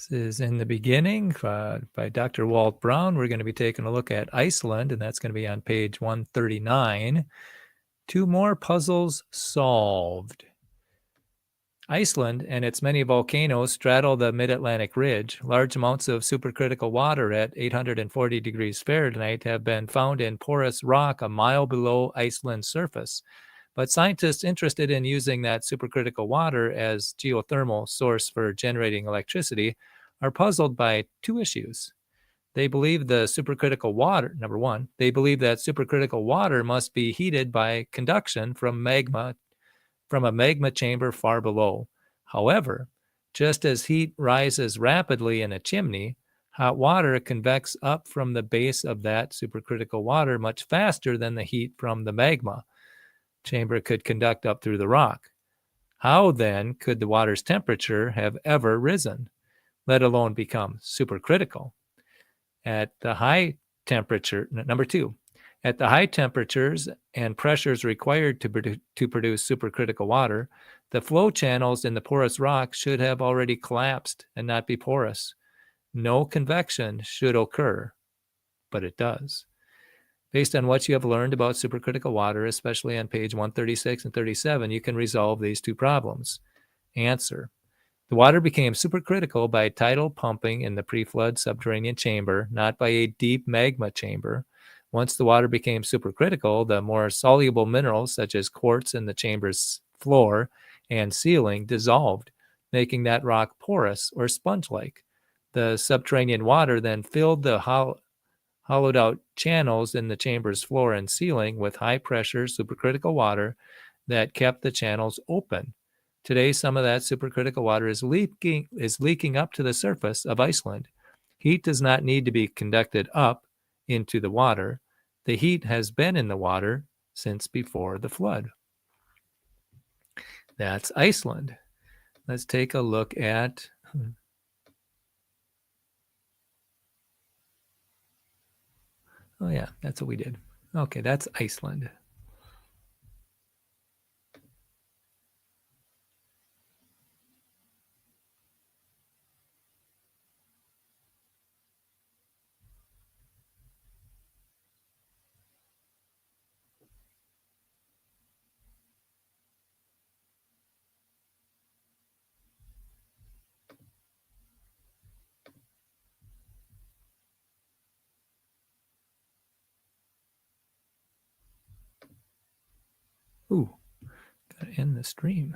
This is In the Beginning by Dr. Walt Brown. We're going to be taking a look at Iceland, and that's going to be on page 139. 2 more puzzles solved. Iceland and its many volcanoes straddle the mid-Atlantic ridge. Large amounts of supercritical water at 840 degrees Fahrenheit have been found in porous rock a mile below Iceland's surface. But scientists interested in using that supercritical water as geothermal source for generating electricity are puzzled by 2 issues. They believe the supercritical water, number 1, they believe that supercritical water must be heated by conduction from a magma chamber far below. However, just as heat rises rapidly in a chimney, hot water convects up from the base of that supercritical water much faster than the heat from the magma chamber could conduct up through the rock. How then could the water's temperature have ever risen, let alone become supercritical? At the high temperature, number 2, at the high temperatures and pressures required to produce supercritical water, the flow channels in the porous rock should have already collapsed and not be porous. No convection should occur, but it does. Based on what you have learned about supercritical water, especially on page 136 and 37, you can resolve these 2 problems. Answer: the water became supercritical by tidal pumping in the pre-flood subterranean chamber, not by a deep magma chamber. Once the water became supercritical, the more soluble minerals, such as quartz in the chamber's floor and ceiling, dissolved, making that rock porous or sponge-like. The subterranean water then filled the hollowed out channels in the chamber's floor and ceiling with high pressure supercritical water that kept the channels open. Today, some of that supercritical water is leaking up to the surface of Iceland. Heat does not need to be conducted up into the water. The heat has been in the water since before the flood. That's Iceland. Let's take a look at oh yeah, that's what we did. Okay, that's Iceland. Ooh, gotta end the stream.